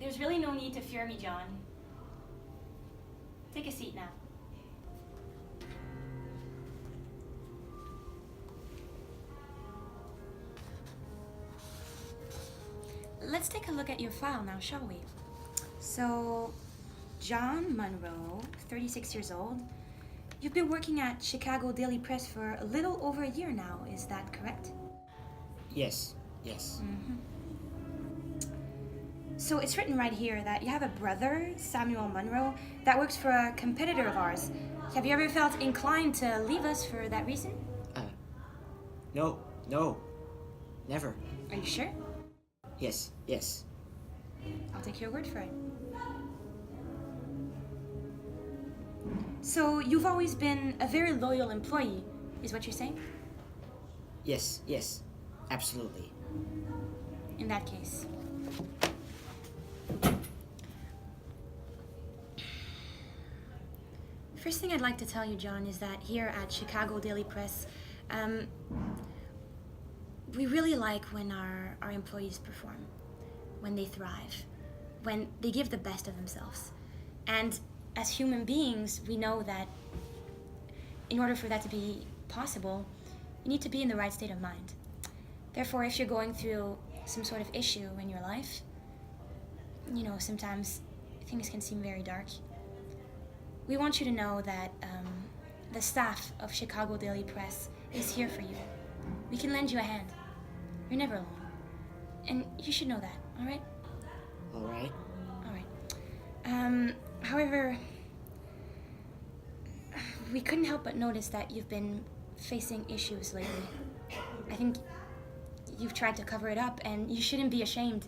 There's really no need to fear me, John. Take a seat now. Let's take a look at your file now, shall we? So, John Monroe, 36 years old. You've been working at Chicago Daily Press for a little over a year now, is that correct? Yes. So it's written right here that you have a brother, Samuel Monroe, that works for a competitor of ours. Have you ever felt inclined to leave us for that reason? No. Never. Are you sure? Yes. I'll take your word for it. So you've always been a very loyal employee, is what you're saying? Yes. Absolutely. In that case. First thing I'd like to tell you, John, is that here at Chicago Daily Press, we really like when our employees perform, when they thrive, when they give the best of themselves. And as human beings, we know that in order for that to be possible, you need to be in the right state of mind. Therefore, if you're going through some sort of issue in your life, sometimes things can seem very dark. We want you to know that the staff of Chicago Daily Press is here for you. We can lend you a hand. You're never alone. And you should know that, all right? All right. However, we couldn't help but notice that you've been facing issues lately. I think you've tried to cover it up, and you shouldn't be ashamed.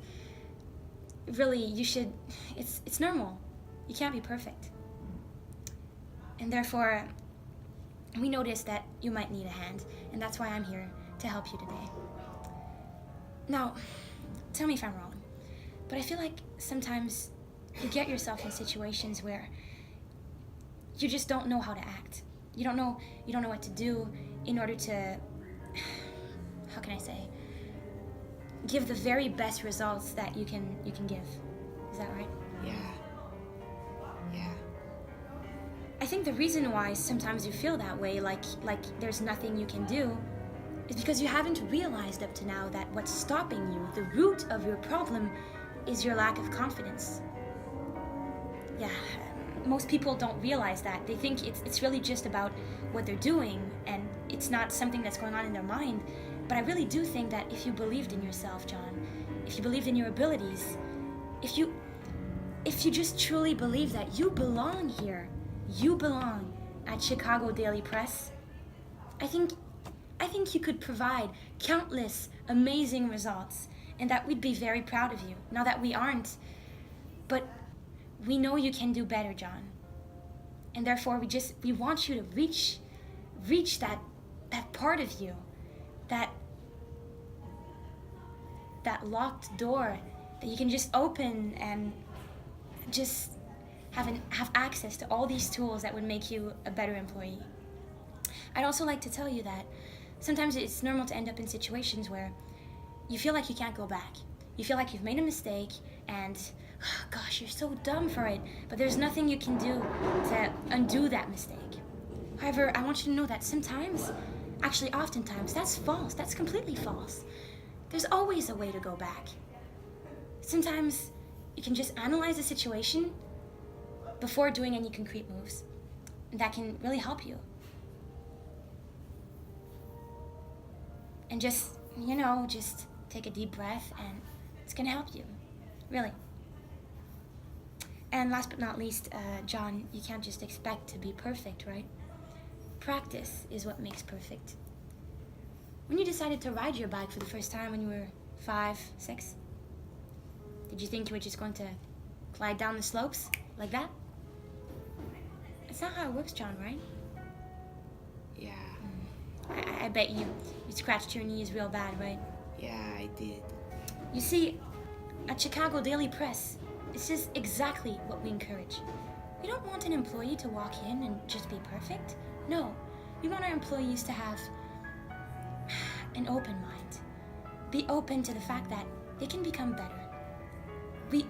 Really, you should. It's normal. You can't be perfect. And therefore, we noticed that you might need a hand, and that's why I'm here to help you today. Now, tell me if I'm wrong, but I feel like sometimes you get yourself in situations where you just don't know how to act. You don't know what to do in order to, how can I say, give the very best results that you can give. Is that right? Yeah. I think the reason why sometimes you feel that way, like there's nothing you can do, is because you haven't realized up to now that what's stopping you, the root of your problem, is your lack of confidence. Yeah, most people don't realize that. They think it's really just about what they're doing, and it's not something that's going on in their mind. But I really do think that if you believed in yourself, John, if you believed in your abilities, if you just truly believe that you belong here, you belong at Chicago Daily Press, I think you could provide countless amazing results, and that we'd be very proud of you. Now that we aren't, but we know you can do better, John. And therefore we want you to reach that part of you, that locked door that you can just open and just have access to all these tools that would make you a better employee. I'd also like to tell you that sometimes it's normal to end up in situations where you feel like you can't go back. You feel like you've made a mistake and, oh, gosh, you're so dumb for it, but there's nothing you can do to undo that mistake. However, I want you to know that sometimes, actually oftentimes, that's false. That's completely false. There's always a way to go back. Sometimes you can just analyze the situation before doing any concrete moves. And that can really help you. And just take a deep breath, and it's gonna help you, really. And last but not least, John, you can't just expect to be perfect, right? Practice is what makes perfect. When you decided to ride your bike for the first time when you were 5, 6, did you think you were just going to glide down the slopes like that? It's not how it works, John, right? Yeah. I bet you scratched your knees real bad, right? Yeah, I did. You see, at Chicago Daily Press, it's just exactly what we encourage. We don't want an employee to walk in and just be perfect. No, we want our employees to have an open mind. Be open to the fact that they can become better. we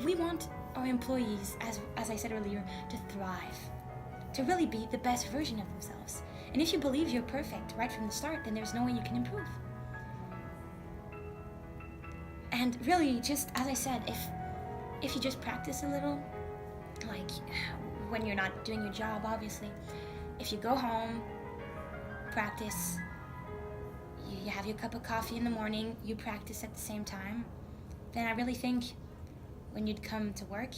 we want our employees, as I said earlier, to thrive, to really be the best version of themselves. And if you believe you're perfect right from the start, then there's no way you can improve. And really, just as I said, if you just practice a little, like when you're not doing your job, obviously, if you go home, practice, you have your cup of coffee in the morning, you practice at the same time, then I really think when you'd come to work,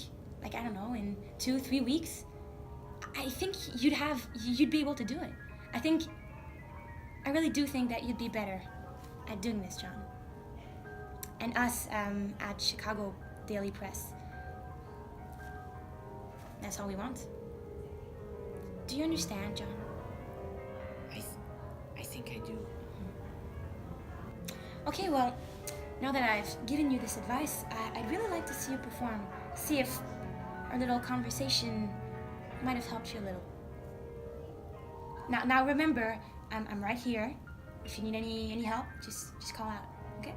like, I don't know, in 2-3 weeks, I think you'd be able to do it. I really do think that you'd be better at doing this, John. And us at Chicago Daily Press, that's all we want. Do you understand, John? I think I do. Okay, well, now that I've given you this advice, I'd really like to see you perform. See if our little conversation might have helped you a little. Now remember, I'm right here. If you need any help, just call out, okay?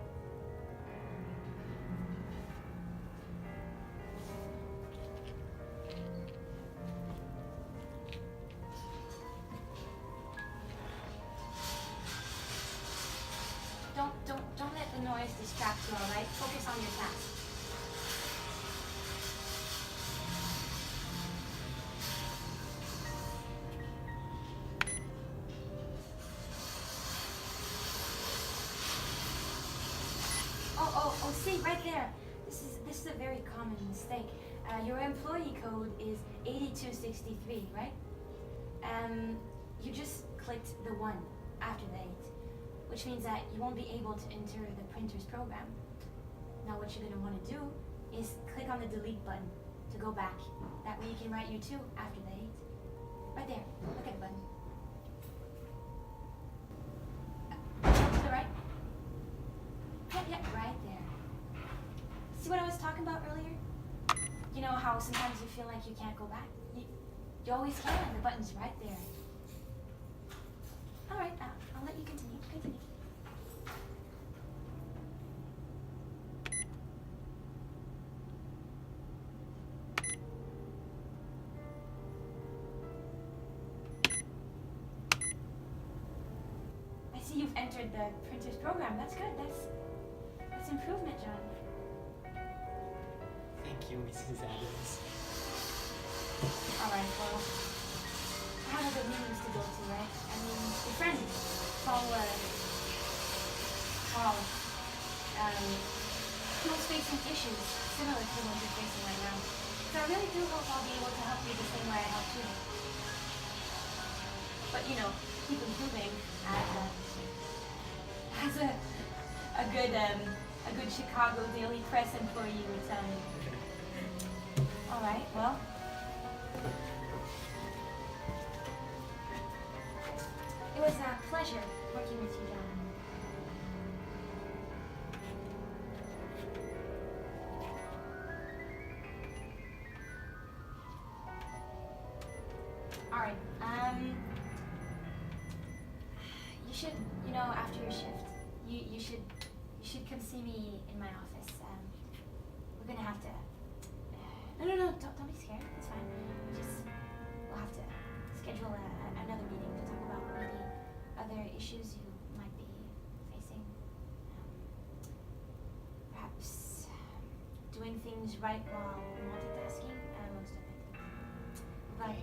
Don't let the noise distract you, all right? Focus on your task. Oh, see, right there. This is a very common mistake. Your employee code is 8263, right? You just clicked the 1 after the 8, which means that you won't be able to enter the printer's program. Now what you're going to want to do is click on the delete button to go back. That way you can write your 2 after the 8. Right there. Look at the button. To the right. Yeah, right there. See what I was talking about earlier? You know how sometimes you feel like you can't go back? You always can. The button's right there. All right, I'll let you continue. I see you've entered the printer's program. That's good. That's improvement, John. Thank you, Mrs. Adams. All right, well, I have other meetings to go to, right? I mean, your friend, Paul, he was facing issues similar to the ones you're facing right now. So I really do hope I'll be able to help you the same way I helped you. But, keep improving as a good Chicago Daily Press employee would tell me. All right, well. It was a pleasure working with you, John. All right, you should, after your shift, you should come see me in my office. We're gonna have to. No, don't be scared. It's fine. We'll have to schedule another meeting to talk about maybe other issues you might be facing. Perhaps doing things right while multitasking, amongst other things. But